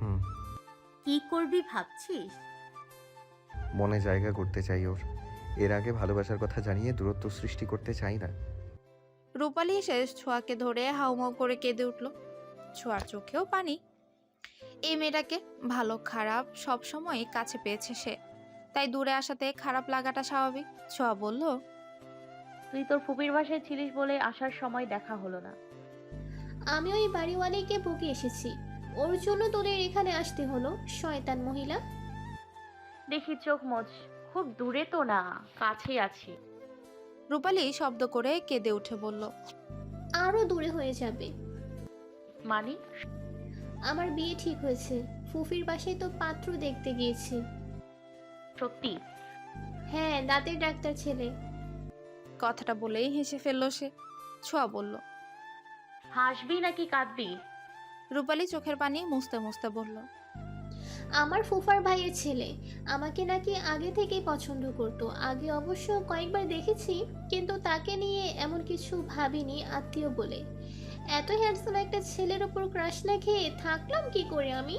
হুম। কি করবি ভাবছিস? মনে জায়গা করতে চাই ওর। এর আগে ভালোবাসার কথা জানিয়ে দূরত্ব সৃষ্টি করতে চাই না। রূপালী এসে ছোঁয়াকে ধরে হাউমাউ করে কেঁদে উঠল। ছোঁয়ার চোখেও পানি। এই মেয়েটাকে ভালো খারাপ সব সময় কাছে পেয়েছে সে, তাই দূরে আসাতে খারাপ লাগাটা স্বাভাবিক। ছোঁয়া বলল, তুই তোর ফুপির বাসায় ছিলিস বলে আসার সময় দেখা হলো না। আমি ওই বাড়িওয়ালিকে বকে এসেছি, ওর জন্য তোদের এখানে আসতে হলো, শয়তান মহিলা। দেখি চোখ মোচ, খুব দূরে তো না, কাছেই আছি। রূপালী শব্দ করে কেঁদে উঠে বলল, আরো দূরে হয়ে যাবে। মানে? আমার বিয়ে ঠিক হয়েছে, ফুফির বাসায় তো পাত্র দেখতে গিয়েছি। সত্যি? হ্যাঁ, দাঁতের ডাক্তার ছেলে। কথাটা বলেই হেসে ফেলল সে। ছোঁয়া বলল, হাসবি নাকি কাঁদবি? রূপালী চোখের পানি মুছতে মুছতে বলল, আমার ফুফার ভাইয়ের ছেলে। আমাকে নাকি আগে থেকেই পছন্দ করতো, আগে অবশ্য কয়েকবার দেখেছি, কিন্তু তাকে নিয়ে এমন কিছু ভাবিনি আত্মীয় বলে। এত হ্যান্ডসাম একটা ছেলের ওপর ক্রাশ না খেয়ে থাকলাম কি করে আমি?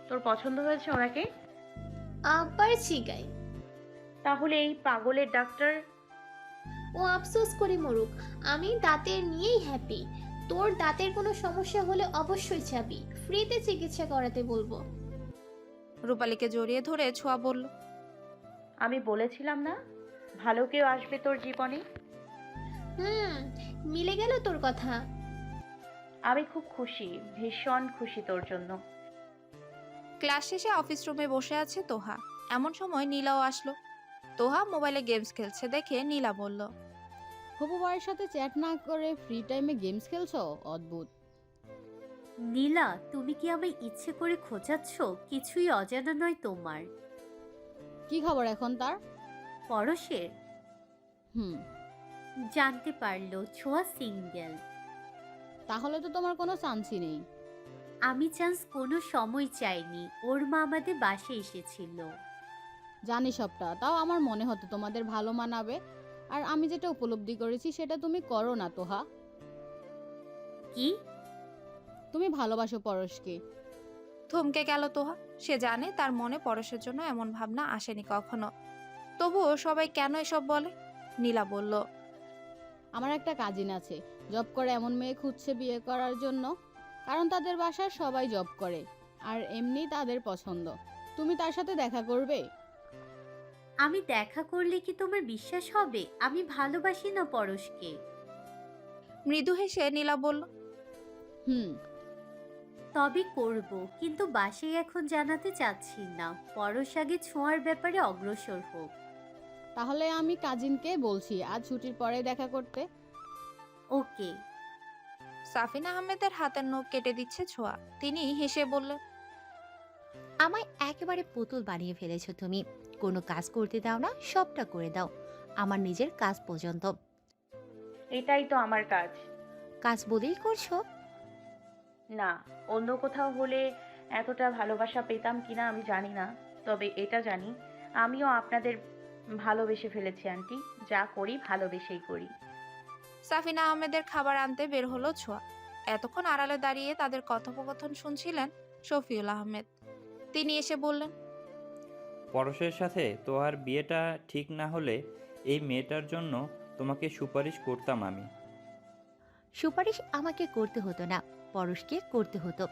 তোর পছন্দ হয়েছে ওনাকে? আবার চিগাই। তাহলে এই পাগলের ডাক্তার? ও আফসোস করে মরুক, আমি দাঁতের নিয়েই হ্যাপি। তোর দাঁতের কোনো সমস্যা হলে অবশ্যই যাবি, ফ্রিতে চিকিৎসা করাতে বলবো। রূপালীকে জড়িয়ে ধরে ছোঁয়া বলল, আমি বলেছিলাম না ভালো কেউ আসবে তোর জীবনে। হুম, মিলে গেল তোর কথা। আমি খুব খুশি, ভীষণ খুশি তোর জন্য। ক্লাস শেষে অফিস রুমে বসে আছে তোহা। এমন সময় নীলাও আসলো। তোহা মোবাইলে গেমস খেলছে দেখে নীলা বলল, হবু বরের সাথে চ্যাট না করে ফ্রি টাইমে গেমস খেলছো? অদ্ভুত। নীলা, তুমি কি আমায় ইচ্ছে করে খোঁজাচ্ছ? কিছুই অজানা নয় তোমার। কি খবর এখন তার? পরশের হুম। জানতে পারলো ছোঁয়া সিঙ্গেল। তাহলে তো তোমার কোনো চান্সই নেই। আমি চান্স কোনো সময় চাইনি, ওর মা আমাদের বাসে এসেছিল। জানি সবটা, তাও আমার মনে হতো তোমাদের ভালো মানাবে। আর আমি যেটা উপলব্ধি করেছি সেটা তুমি করো না তোহা। কি? তুমি ভালোবাসো পরশকে। থমকে গেল তোহা। সে জানে তার মনে পরশের জন্য এমন ভাবনা আসেনি কখনো। তবুও সবাই কেন এসব বলে? নীলা বলল, আমার একটা কাজিন আছে, জব করে, এমন মেয়ে খুঁজছে বিয়ে করার জন্য। কারণ তাদের বাসায় সবাই জব করে, আর এমনি তাদের পছন্দ। তুমি তার সাথে দেখা করবে? আমি দেখা করলে কি তোমার বিশ্বাস হবে? আমি ভালোবাসি না পরশকে। মৃদু হেসে নীলা বলল, হুম। তবে করব, কিন্তু বাসায় এখন জানাতে চাচ্ছি না। পরশ আগে ছোঁয়ার ব্যাপারে অগ্রসর হোক। তাহলে আমি কাজিনকে বলছি আজ ছুটির পরে দেখা করতে। ওকে। সাফিন আহমেদের হাতের নখ কেটে দিচ্ছে ছোঁয়া। তিনি হেসে বললেন, আমায় একেবারে পুতুল বানিয়ে ফেলেছো তুমি। কোনো কাজ করতে দাও না, সবটা করে দাও, আমার নিজের কাজ পর্যন্ত। এটাই তো আমার কাজ। কাজ বলেই করছো? না, অন্য কোথাও হলে এতটা ভালোবাসা পেতাম কিনা আমি জানি না, তবে এটা জানি আমিও আপনাদের ভালোবেসে ফেলেছি আন্টি। যা করি ভালোবেসেই করি। সাফিন আহমেদের খাবার আনতে বের হলো ছোঁয়া। এতক্ষণ আড়ালে দাঁড়িয়ে তাদের কথোপকথন শুনছিলেন শফিউল আহমেদ। তিনি এসে বললেন, পরশের সাথে তোহার বিয়েটা ঠিক না হলে এই মেয়েটার জন্য তোমাকে সুপারিশ করতাম আমি। সুপারিশ আমাকে করতে হতো না, পরশকে করতে হতো।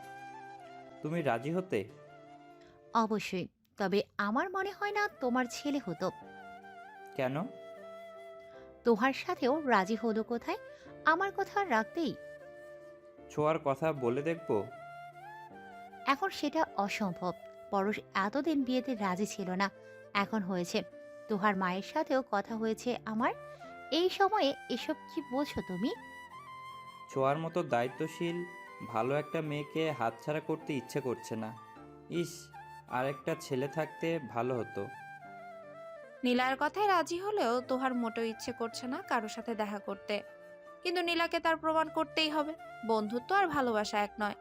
তুমি রাজি হতে? অবশ্যই, তবে আমার মনে হয় না তোমার ছেলে হতো। কেন? তোহার সাথেও রাজি হলো কোথায়? আমার কথা রাখতেই। ছোঁয়ার কথা বলে দেখবো? এখন সেটা অসম্ভব। পরশ এতদিন বিয়েতে রাজি ছিল না, এখন হয়েছে। তোহার মায়ের সাথেও কথা হয়েছে আমার। এই সময়ে এসব কি বলছো তুমি? ছোঁয়ার মতো দায়িত্বশীল ভালো একটা মেয়েকে হাতছাড়া করতে ইচ্ছে করছে না। ইস, আরেকটা ছেলে থাকতে ভালো হতো। নীলার কথায় রাজি হলেও তোহার মোটেও ইচ্ছে করছে না কারোর সাথে দেখা করতে। কিন্তু নীলাকে তার প্রমাণ করতেই হবে। বন্ধুত্ব আর ভালোবাসা এক নয়।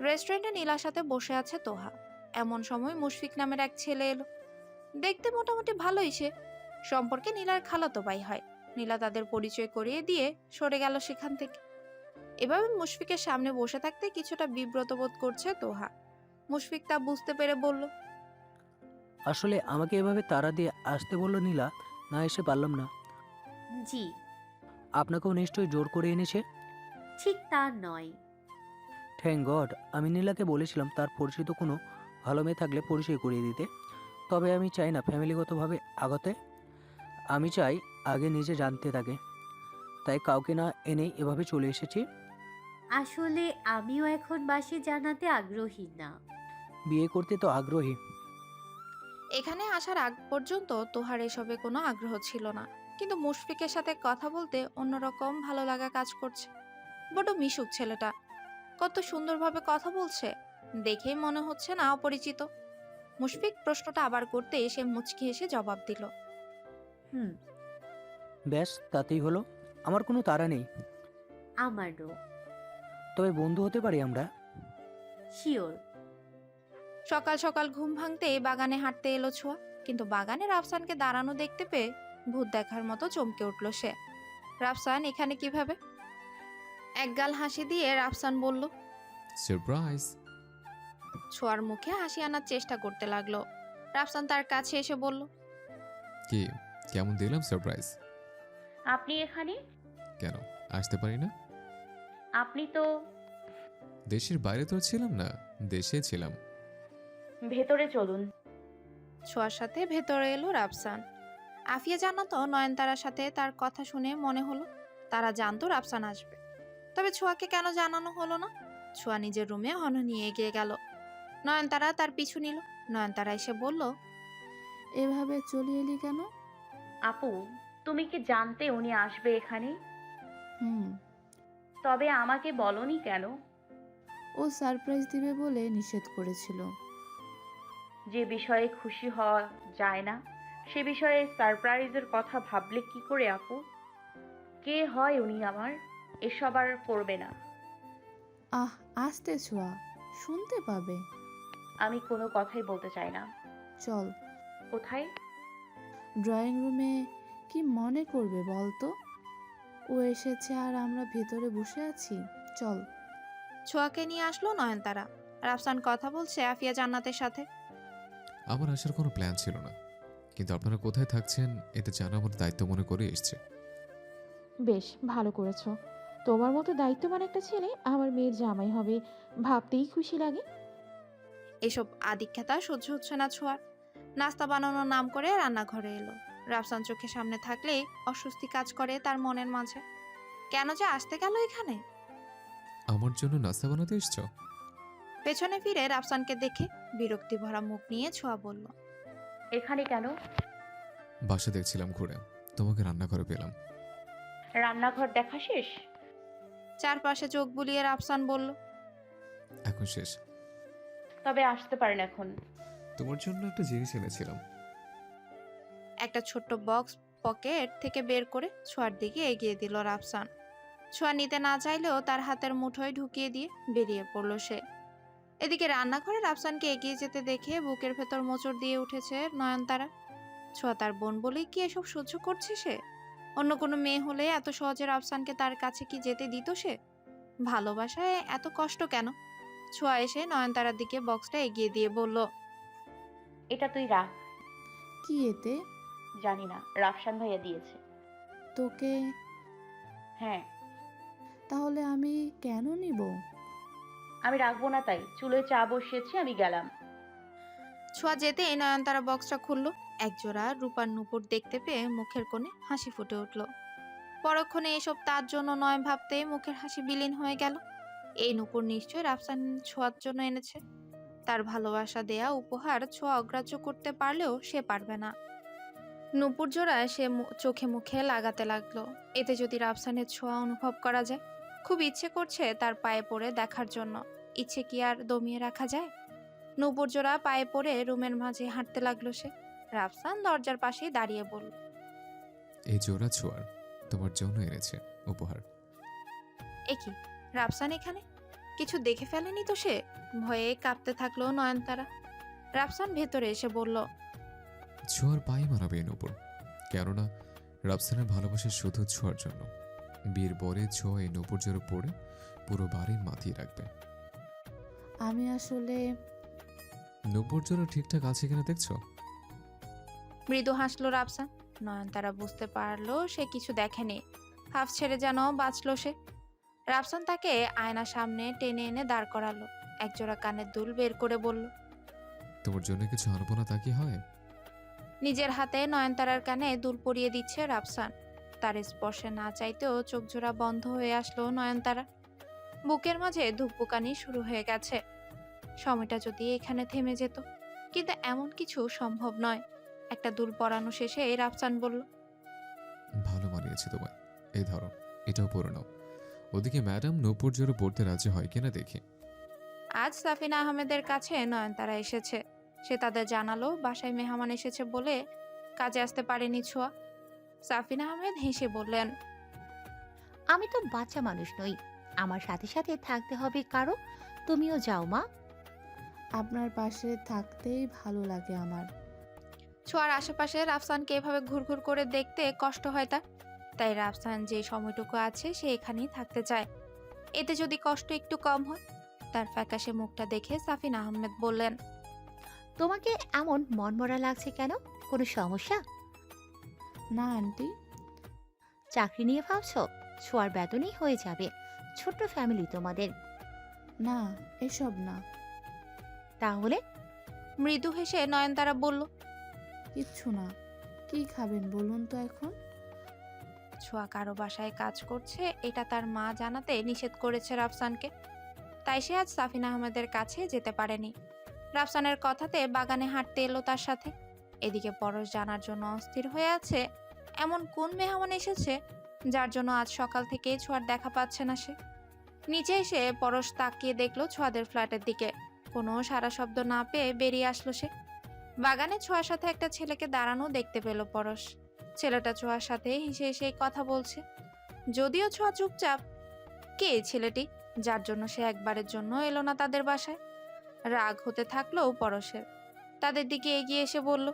রেস্টুরেন্টে নীলার সাথে বসে আছে তোহা। এমন সময় মুশফিক নামের এক ছেলে এলো। দেখতে মোটামুটি ভালোই সে। সম্পর্কে নীলার খালাতো ভাই হয়। নীলা তাদের পরিচয় করিয়ে দিয়ে সরে গেল সেখান থেকে। এভাবে মুশফিকের সামনে বসে থাকতে কিছুটা বিব্রত বোধ করছে তোহা। মুশফিক তা বুঝতে পেরে বলল, আসলে আমাকে এভাবে তাড়া দিয়ে আসতে বলল নীলা, না এসে পারলাম না। জি, আপনাকেও নিশ্চয়ই জোর করে এনেছে। ঠিক তা নয়। Thank god. আমি নীলাকে বলেছিলাম তার পরিচিত কোনো ভালো মেয়ে থাকলে পরিচয় করিয়ে দিতে, তবে আমি চাই না ফ্যামিলিগতভাবে আগতে। আমি চাই আগে নিজে জানতে থাকে, তাই কাউকে না এনেই এভাবে চলে এসেছি। আসলে আমিও এখন বাসে জানাতে আগ্রহী না। বিয়ে করতে তো আগ্রহী। এখানে আসার আগ পর্যন্ত তোহার এসবে কোনো আগ্রহ ছিল না, কিন্তু মুশফিকের সাথে কথা বলতে অন্যরকম ভালো লাগা কাজ করছে। বড় মিশুক ছেলেটা, কত সুন্দরভাবে কথা বলছে, দেখেই মনে হচ্ছে না অপরিচিত। মুশফিক প্রশ্নটা আবার করতে সে মুচকি হেসে জবাব দিল, হুম, ব্যাস তাতেই হলো, আমার কোনো তাড়া নেই। আমারও। তবে বন্ধু হতে পারি আমরা। শিওর। সকাল সকাল ঘুম ভাঙতেই বাগানে হাঁটতে এলো ছোঁয়া, কিন্তু বাগানে রাফসানকে দাঁড়ানো দেখতে পেয়ে ভূত দেখার মতো চমকে উঠল সে। রাফসান এখানে কিভাবে? একগাল হাসি দিয়ে রাফসান বলল, সারপ্রাইজ। ছোঁয়ার মুখে হাসি আনার চেষ্টা করতে লাগলো। রাফসান তার কাছে এসে বলল, কি, কেমন দিলাম সারপ্রাইজ? আপনি এখানে? কেন আসতে পারি না? আপনি তো দেশের বাইরে তো ছিলাম না, দেশে ছিলাম। ভেতরে চলুন। ছোঁয়ার সাথে ভেতরে এলো রাফসান। আফিয়া জানাতো নয়নতারার সাথে তার কথা শুনে মনে হলো তারা জানতো রাফসান আসবে, তবে ছোঁয়াকে কেন জানানো হলো না? ছোঁয়া নিজের রুমে হন নিয়ে এগিয়ে গেল। নয়নতারা তার পিছু নিল। নয়নতারা এসে বলল, এভাবে চলে এলি কেন? আপু, তুমি কি জানতে উনি আসবে এখানে? হুম, তবে আমাকে বলনি কেন? ও সারপ্রাইজ দিবে বলে নিষেধ করেছিল। যে বিষয়ে খুশি হওয়া যায় না সে বিষয়ে সারপ্রাইজের কথা ভাবলে কি করে আপু? কে হয় উনি আমার? এসব আর করবে না। আহ, আস্তে ছোঁয়া, শুনতে পাবে। আমি কোনো কথাই বলতে চাই না। চল। কোথায়? ড্রয়িং রুমে। কি মনে করবে বলতো? ও এসেছে আর আমরা ভেতরে বসে আছি। চল। ছোঁয়াকে নিয়ে আসলো নয়নতারা। রাফসান কথা বলছে আফিয়া জান্নাতের সাথে। আমার আসার কোনো প্ল্যান ছিল না, কিন্তু আপনারা কোথায় থাকছেন এতে জানা আমার দায়িত্ব মনে করে এসছে। বেশ ভালো করেছো। তোমার মতো দায়িত্ববান একটা ছেলে আমার মেয়ের জামাই হবে ভাবতেই খুশি লাগে। এসব আদিক্ষেতা সহ্য হচ্ছে না ছোঁয়ার। নাস্তা বানানোর নাম করে রান্নাঘরে এলো। রাফসান চোখের সামনে থাকলেই অস্বস্তি কাজ করে তার মনের মাঝে। কেন যে আসতে গেল এখানে? আমার জন্য নাস্তা বানাতে এসছো? পেছনে ফিরে রাফসানকে দেখে বিরক্তি ভরা মুখ নিয়ে ছোঁয়া বলল, এখানে কেন? বাসা দেখছিলাম ঘুরে, তোমাকে রান্না করে পেলাম। রান্নাঘর দেখা শেষ? চারপাশে চোখ বুলিয়ে রাফসান বলল, এখন শেষ। তবে আসতে পারেন এখন। তোমার জন্য একটা জিনিস এনেছিলাম। একটা ছোট্ট বক্স পকেট থেকে বের করে ছোঁয়ার দিকে এগিয়ে দিল রাফসান। ছোঁয়া নিতে না চাইলেও তার হাতের মুঠোয় ঢুকিয়ে দিয়ে বেরিয়ে পড়ল সে। এদিকে রান্নাঘরে রাফসানকে এগিয়ে যেতে দেখে বুকের ভেতর মোচড় দিয়ে উঠেছে নয়নতারা। ছোঁয়া তার বোন বলেই কি এসব সহ্য করছে সে? অন্য কোনো মেয়ে হলে এত সহজে রাফসানকে তার কাছে কি যেতে দিত সে? ভালোবাসায় এত কষ্ট কেন? ছোঁয়া এসে নয়নতারার দিকে বক্সটা এগিয়ে দিয়ে বলল, এটা তুই রাখ। কি এতে? জানি না, রাফসান ভাইয়া দিয়েছে। তোকে? হ্যাঁ। তাহলে আমি কেন নিব? আমি রাখবো না, তাই চুলোয় চা বসিয়েছি, আমি গেলাম। ছোঁয়া যেতেই নয়নতারা বক্সটা খুলল। একজোড়া রূপার নূপুর দেখতে পেয়ে মুখের কোণে হাসি ফুটে উঠল। পরক্ষণে এসব তার জন্য নয় ভাবতে মুখের হাসি বিলীন হয়ে গেল। এই নূপুর নিশ্চয়ই রাফসান ছোঁয়ার জন্য এনেছে। তার ভালোবাসা দেয়া উপহার ছোঁয়া অগ্রাহ্য করতে পারলেও সে পারবে না। নূপুর জোড়ায় সে চোখে মুখে লাগাতে লাগলো। এতে যদি রাফসানের ছোঁয়া অনুভব করা যায়। খুব ইচ্ছে করছে তার পায়ে পড়ে দেখার জন্য। ইচ্ছে কি আর দমিয়ে রাখা যায়? নূপুর জোড়া পায়ে পড়ে রুমের মাঝে হাঁটতে লাগলো সে। রাফসান দরজার পাশেই দাঁড়িয়ে বলল, এই জোড়া ছোঁয়ার তোমার জন্য এনেছে উপহার। এ কি, রাফসান এখানে? কিছু দেখে ফেলেনি তো সে? ভয়ে কাঁপতে থাকলো নয়নতারা। রাফসান ভেতরে এসে বলল, ছোঁয়ার পায়ে মানাবে এই নূপুর, কেননা রাফসানের ভালোবাসা শুধু ছোঁয়ার জন্য। বিয়ের পরে ছোঁয়া এই নূপুর জোড়া পরে পুরো বাড়ি মাতিয়ে রাখবে। আমি আসলে নব্বর জন্য ঠিকঠাক আছে কিনা দেখছো? মৃদু হাসলো রাফসান। নয়নতারা বুঝতে পারলো সে কিছু দেখেনি। হাফ ছেড়ে যেন বাঁচলো সে। রাফসান তাকে আয়নার সামনে টেনে এনে দাঁড় করালো। একজোড়া কানের দুল বের করে বলল, তোমার জন্য কিছু আনবো না তা কি হয়? নিজের হাতে নয়নতারার কানে দুল পরিয়ে দিচ্ছে রাফসান। তার স্পর্শে না চাইতেও চোখজোড়া বন্ধ হয়ে আসলো নয়নতারা। বুকের মাঝে ধুকপুকানি শুরু হয়ে গেছে। সময়টা যদি এখানে থেমে যেত, কিন্তু এমন কিছু সম্ভব নয়। একটা দুল পরানো শেষে রাফসান বলল, ভালো মানিয়েছে তোমায়। এই ধরো, এটাও পরে নাও। ওদিকে ম্যাডাম নব্বর জোরে পড়তে রাজি হয় কিনা দেখি। আজ সাফিনা আহমেদের কাছে নয়নতারা এসেছে। সে তাদের জানালো বাসায় মেহমান এসেছে বলে কাজে আসতে পারেনি ছোঁয়া। সাফিনা আহমেদ হেসে বললেন, আমি তো বাচ্চা মানুষ নই, আমার সাথে সাথে থাকতে হবে কারো। তুমিও যাও মা। আপনার পাশে থাকতেই ভালো লাগে আমার। ছোঁয়ার আশেপাশে রাফসানকে এভাবে ঘুরঘুর করে দেখতে কষ্ট হয় তার। তাই রাফসান যে সময়টুকু আছে সে এখানেই থাকতে চায়। এতে যদি কষ্ট একটু কম হয়। তার ফ্যাকাশে মুখটা দেখে সাফিনা আহমেদ বললেন, তোমাকে এমন মনমরা লাগছে কেন? কোনো সমস্যা? না আন্টি। চাকরি নিয়ে ভাবছো? ছোঁয়ার বেতনই হয়ে যাবে। ছোট্ট ফ্যামিলি তোমাদের। না, এসব না। তাহলে? মৃদু হেসে নয়নতারা বলল, কিচ্ছু না। কি খাবেন বলুন তো এখন? ছোঁয়া কারো বাসায় কাজ করছে এটা তার মা জানাতে নিষেধ করেছে রাফসানকে। তাই সে আজ সাফিনা আহমেদের কাছে যেতে পারেনি। রাফসানের কথাতে বাগানে হাঁটতে এলো তার সাথে। এদিকে পরশ জানার জন্য অস্থির হয়ে আছে এমন কোন মেহমান এসেছে যার জন্য আজ সকাল থেকে ছোঁয়ার দেখা পাচ্ছে না সে। নিচে এসে পরশ তাকিয়ে দেখলো ছোঁয়াদের ফ্ল্যাটের দিকে। কোনো সারা শব্দ না পেয়ে বেরিয়ে আসলো সে। বাগানে ছোঁয়ার সাথে একটা ছেলেকে দাঁড়ানো দেখতে পেল পরশ। ছেলেটা ছোঁয়ার সাথে হেসে হেসে কথা বলছে। যদিও ছোঁয়া চুপচাপ। কে এই ছেলেটি যার জন্য সে একবারের জন্য এলো না তাদের বাসায়? রাগ হতে থাকলো পরশের। তাদের দিকে এগিয়ে এসে বলল,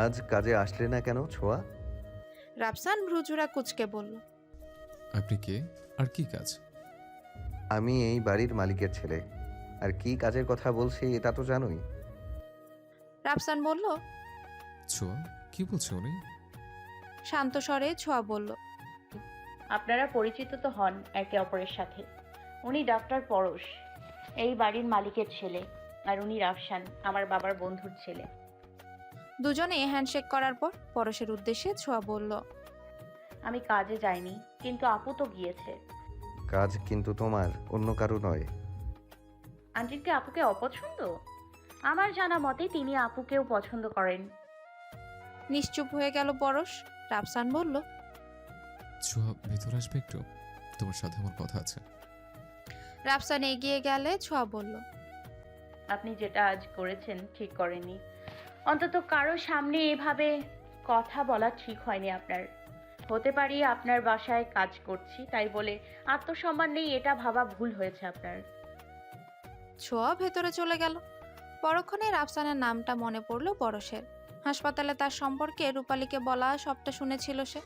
আজ কাজে আসলে না কেন ছোঁয়া? রাফসান ভ্রুজুরা কুচকে বলল, আপনি কে আর কি কাজ? আমি এই বাড়ির মালিকের ছেলে। আর কি কাজের কথা বলছি এটা তো জানোই। রাফসান বলল। ছোঁয়া, কি বলছো উনি? শান্ত স্বরে ছোঁয়া বলল, আপনারা পরিচিত তো হন একে অপরের সাথে। উনি ডাক্তার পরশ, এই বাড়ির মালিকের ছেলে। আর উনি রাফসান, আমার বাবার বন্ধুর ছেলে। দুজনে হ্যান্ডশেক করার পর পরশের উদ্দেশ্যে ছোঁয়া বলল, আমি কাজে যাইনি, কিন্তু আপু তো গিয়েছে। কাজ কিন্তু তোমার, অন্য কারো নয়। আন্টির কি আপুকে অপছন্দ? আমার জানা মতে তিনি আপুকেও পছন্দ করেন। নিশ্চুপ হয়ে গেল পরশ। রাফসান বলল, ছোঁয়া, ভেতর আসবে একটু, তোমার সাথে আমার কথা আছে। রাফসান এগিয়ে গেলে ছোঁয়া বলল, আপনি যেটা আজ করেছেন ঠিক করেননি। অন্তত কারো সামনে এভাবে কথা বলা ঠিক হয়নি আপনার। হতে পারি আপনার বাসায় কাজ করছি তাই বলে আত্মসম্মান নেই এটা ভাবা ভুল হয়েছে আপনার। ছোঁয়া ভেতরে চলে গেল। পরক্ষণে রাফসানের নামটা মনে পড়ল পরশের। হাসপাতালে তার সম্পর্কে রূপালীকে বলা সবটা শুনেছিল সে।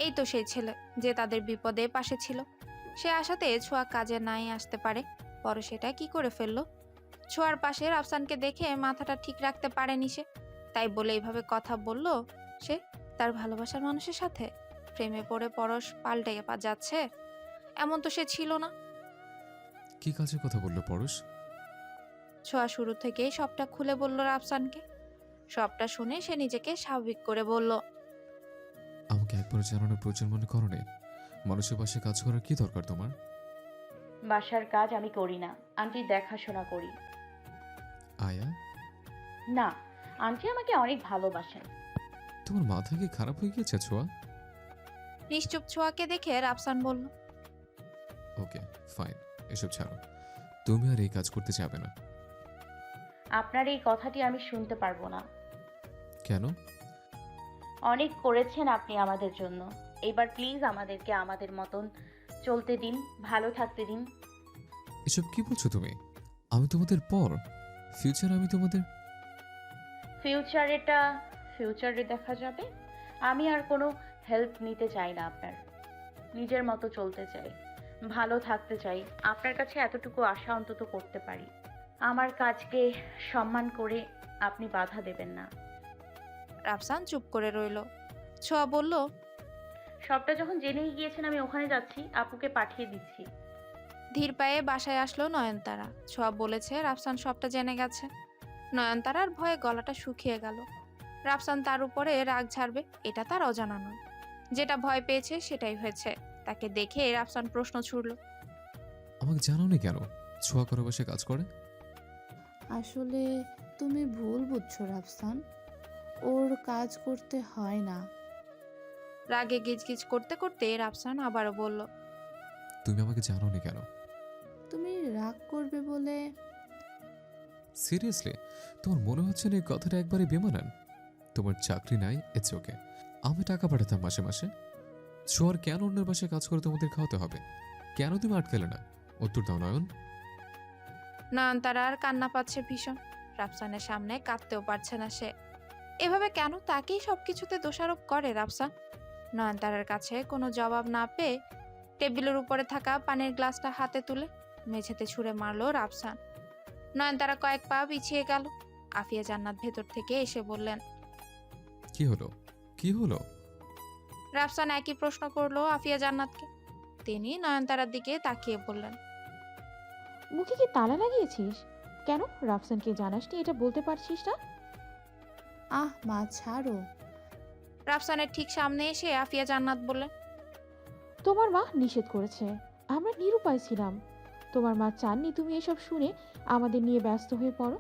এই তো সেই ছেলে যে তাদের বিপদে পাশে ছিল। সে আশাতে ছোঁয়া কাজে নাই আসতে পারে। পরশ এটা কি করে ফেললো? ছোঁয়ার পাশে রাফসানকে দেখে মাথাটা ঠিক রাখতে পারেনি সে। তাই বলে এইভাবে কথা বলল সে তার ভালোবাসার মানুষের সাথে। প্রেমে পড়ে পরশ পাল্টে যাচ্ছে এমন তো সে ছিল না। কি কাজের কথা বললো পরশ? ছোঁয়া শুরু থেকেই সবটা খুলে বলল রাফসানকে। সবটা শুনে সে নিজেকে স্বাভাবিক করে বলল, আমাকে একবার জানানোর প্রয়োজন মনে করো নি? মানুষের পাশে কাজ করার কি দরকার তোমার? বাসার কাজ আমি করি না, আন্টি দেখাশোনা করি। আয়া, না, আন্টি আমাকে অনেক ভালোবাসেন। তোমার মাথা কি খারাপ হয়ে গিয়েছে ছোঁয়া? নিশ্চুপ ছোঁয়াকে দেখে রাফসান বলল, ওকে ফাইন, এসব ছাড়ো। তুমি আর এই কাজ করতে যাবে না। আপনার এই কথাটি আমি শুনতে পারবো না। কেন? অনেক করেছেন আপনি আমাদের জন্য। এবার প্লিজ আমাদেরকে আমাদের মতন চলতে দিন, ভালো থাকতে দিন। এসব কি বলছো তুমি? আমি তোমাদের পর, ফিউচার আমি তোমাদের। ফিউচারে দেখা যাবে। আমি আর কোনো হেল্প নিতে চাই না আপনার। নিজের মতো চলতে চাই, ভালো থাকতে চাই। আপনার কাছে এতটুকু আশা অন্তত করতে পারি। আমার কাজকে সম্মান করে আপনি বাধা দেবেন না। রাফসান চুপ করে রইল। ছোঁয়া বলল, সবটা যখন জেনেই গিয়েছেন আমি ওখানে যাচ্ছি, আপুকে পাঠিয়ে দিচ্ছি। ধীর পায়ে বাসায় আসলো নয়নতারা। ছোঁয়া বলেছে রাফসান সবটা জেনে গেছে। নয়নতারার ভয়ে গলাটা শুকিয়ে গেল। রাফসান তার উপরে রাগ ঝাড়বে এটা তার অজানা নয়। যেটা ভয় পেয়েছে সেটাই হয়েছে। তাকে দেখে রাফসান প্রশ্ন ছুড়ল, আমাকে জানাওনি কেন ছোঁয়া করে বসে কাজ করে? আসলে তুমি ভুল বুঝছো রাফসান, ওর কাজ করতে হয় না। রাগে গিজগিজ করতে করতে রাফসান আবারও বলল, তুমি আমাকে জানাওনি কেন? তুমি রাগ করবে বলে। সিরিয়াসলি তোমার মনে হচ্ছে না এই কথাটা একবারে বেমানান? তোমার চাকরি নাই, ইটস ওকে। আমি টাকা পাঠাতাম মাসে মাসে। ছোঁয়ার কেন অন্যের বাসায় কাজ করে তোমাদের খাওয়াতে হবে? কেন তুমি আটকালে না? উত্তর দাও নয়ন। নয়নতারার কান্না পাচ্ছে ভীষণ। রাফসানের সামনে কাঁদতেও পারছে না সে। এভাবে কেন তাকেই সবকিছুতে দোষারোপ করে রাফসান? নয়নতারার কাছে কোনো জবাব না পেয়ে টেবিলের উপরে থাকা পানির গ্লাসটা হাতে তুলে মেঝেতে ছুঁড়ে মারলো রাফসান। নয়নতারা কয়েক পা পিছিয়ে গেল। আফিয়া জান্নাত ভেতর থেকে এসে বললেন, কি হলো, কি হলো? রাফসান একই প্রশ্ন করলো আফিয়া জান্নাতকে। তিনি নয়নতারার দিকে তাকিয়ে বললেন, মুখে কি তালা লাগিয়েছিস? কেন রাফসানকে জানাসনি এটা বলতে পারছিস না? আহ মা ছাড়ো। রাফসানের ঠিক সামনে এসে আফিয়া জান্নাত বললেন, তোমার মা নিষেধ করেছে, আমরা নিরুপায় ছিলাম। তোমার মা চাননি তুমি এসব শুনে আমাদের নিয়ে ব্যস্ত হয়ে পড়ো।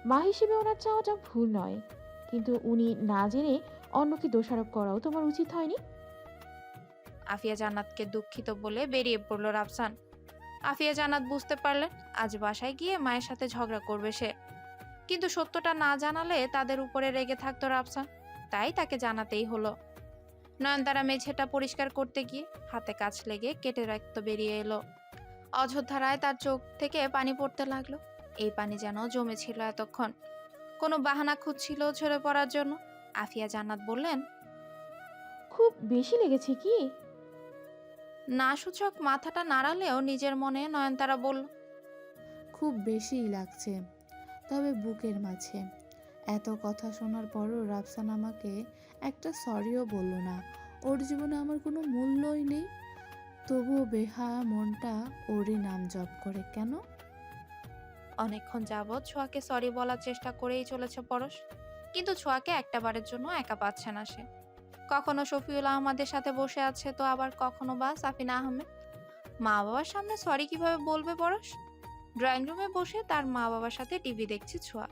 মা হিসেবে ওনার চাওয়াটা ভুল নয়, কিন্তু উনি না জেনে অন্যকে দোষারোপ করাও তোমার উচিত হয়নি। আফিয়া জান্নাতকে দুঃখিত বলে বেরিয়ে পড়ল রাফসান। আফিয়া জান্নাত বুঝতে পারলেন আজ বাসায় গিয়ে মায়ের সাথে ঝগড়া করবে সে। কিন্তু সত্যটা না জানালে তাদের উপরে রেগে থাকতো রাফসান, তাই তাকে জানাতেই হলো। নয়নতারা মেঝেটা পরিষ্কার করতে গিয়ে হাতে কাজ লেগে কেটে রক্ত বেরিয়ে এলো। অঝোরধারায় তার চোখ থেকে পানি পড়তে লাগলো। এই পানি যেন জমেছিল এতক্ষণ, কোনো বাহানা খুঁজছিল ঝরে পড়ার জন্য। আফিয়া জান্নাত বললেন, খুব বেশি লেগেছে কি? না সূচক মাথাটা নাড়ালেও নিজের মনে নয়নতারা বলল, খুব বেশিই লাগছে, তবে বুকের মাঝে। এত কথা শোনার পরও রাফসান আমাকে একটা সরিও বলল না। ওর জীবনে আমার কোনো মূল্যই নেই, তবুও বেহায়া মনটা ওরই নাম জপ করে কেন? অনেকক্ষণ যাবৎ ছোঁয়াকে সরি বলার চেষ্টা করেই চলেছে পরশ, কিন্তু ছোঁয়াকে একটাবারের জন্য একা পাচ্ছে না সে। কখনো শফিউল আহমদের সাথে বসে আছে, তো আবার কখনো বা সাফিনা আহমেদ। মা বাবার সামনে সরি কিভাবে বলবে পরশ? ড্রয়িং রুমে বসে তার মা বাবার সাথে টিভি দেখছে ছোঁয়া।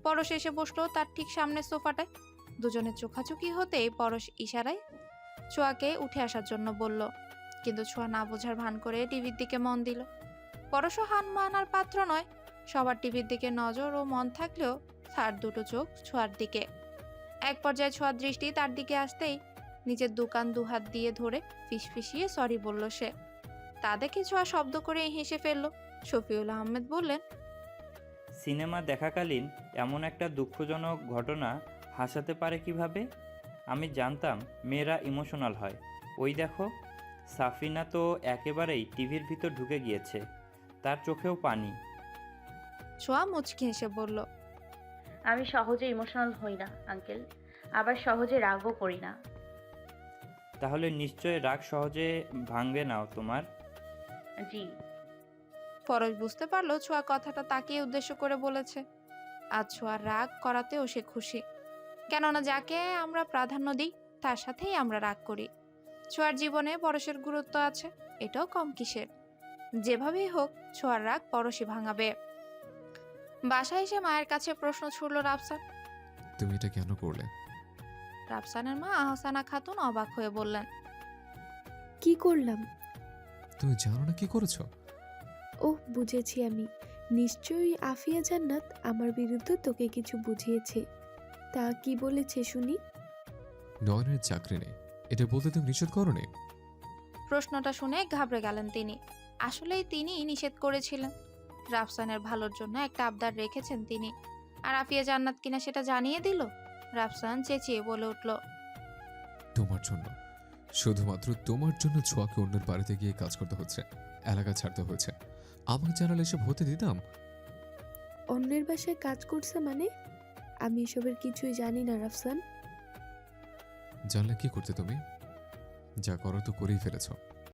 পরশ এসে বসলো তার ঠিক সামনে সোফাটায়। দুজনের চোখাচোখি হতেই পরশ ইশারায় ছোঁয়াকে উঠে আসার জন্য বলল, কিন্তু ছোঁয়া না বোঝার ভান করে টিভির দিকে মন দিল। পরশও হান মানার পাত্র নয়। সবার টিভির দিকে নজর ও মন থাকলেও তার দুটো চোখ ছোঁয়ার দিকে। এক পর্যায়ে ছোঁয়ার দৃষ্টি তার দিকে আসতেই নিজের দোকান দুহাত দিয়ে ধরে ফিসফিসিয়ে সরি বলল সে। তা দেখে ছোঁয়া শব্দ করে হেসে ফেলল। শফিউল আহমেদ বললেন, সিনেমা দেখাকালীন এমন একটা দুঃখজনক ঘটনা হাসাতে পারে কিভাবে? আমি জানতাম মেয়েরা ইমোশনাল হয়। ওই দেখো, সাফিনা তো একেবারেই টিভির ভিতর ঢুকে গিয়েছে, তার চোখেও পানি। ছোঁয়া মুচকি হেসে বলল, আমি সহজে ইমোশনাল হই না আঙ্কেল, আবার সহজে রাগও করি না। তাহলে নিশ্চয় রাগ সহজে ভাঙবে নাও তোমার। জি। পরশ বুঝতে পারলো ছোঁয়া কথাটা তাকে উদ্দেশ্য করে বলেছে। আজ ছোঁয়ার রাগ করাতেও সে খুশি, কেননা যাকে আমরা প্রাধান্য দিই তার সাথেই আমরা রাগ করি। ছোঁয়ার জীবনে পরশের গুরুত্ব আছে, এটাও কম কিসের। যেভাবেই হোক ছোঁয়ার রাগ পরশই ভাঙাবে। বাসায় এসে মায়ের কাছে প্রশ্ন ছুড়ল রাফসান। তুমি এটা কেন করলে? রাফসানের মা আহসানা খাতুন অবাক হয়ে বললেন, কি করলাম? তুমি জানো না কি করেছো? ওহ, বুঝেছি আমি। নিশ্চয়ই আফিয়া জান্নাত আমার বিরুদ্ধে তোকে কিছু বুঝিয়েছে। তা কি বলেছে শুনি? নয়নের চাকরি নেই, এটা বলতে তুমি নিষেধ করোনি? প্রশ্নটা শুনে ঘাবড়ে গেলেন তিনি। আসলেই তিনিই নিষেধ করেছিলেন। রাফসানের ভালোর জন্য একটা আবদার রেখেছেন তিনি, আর আফিয়া জান্নাত কিনা সেটা জানিয়ে দিল। রাফসান চেঁচিয়ে বলে উঠল, তোমার জন্য, শুধুমাত্র তোমার জন্য ছোঁয়াকে অন্যের বাড়িতে গিয়ে কাজ করতে হচ্ছে, এলাকা ছাড়তে হয়েছে। আমাকে জানালে এসব হতে দিতাম? অন্যের বাসায় কাজ করছে মানে? আমি এসবের কিছুই জানি না রাফসান। জানলে কি করতে তুমি? যা করো তো করেই ফেলেছো।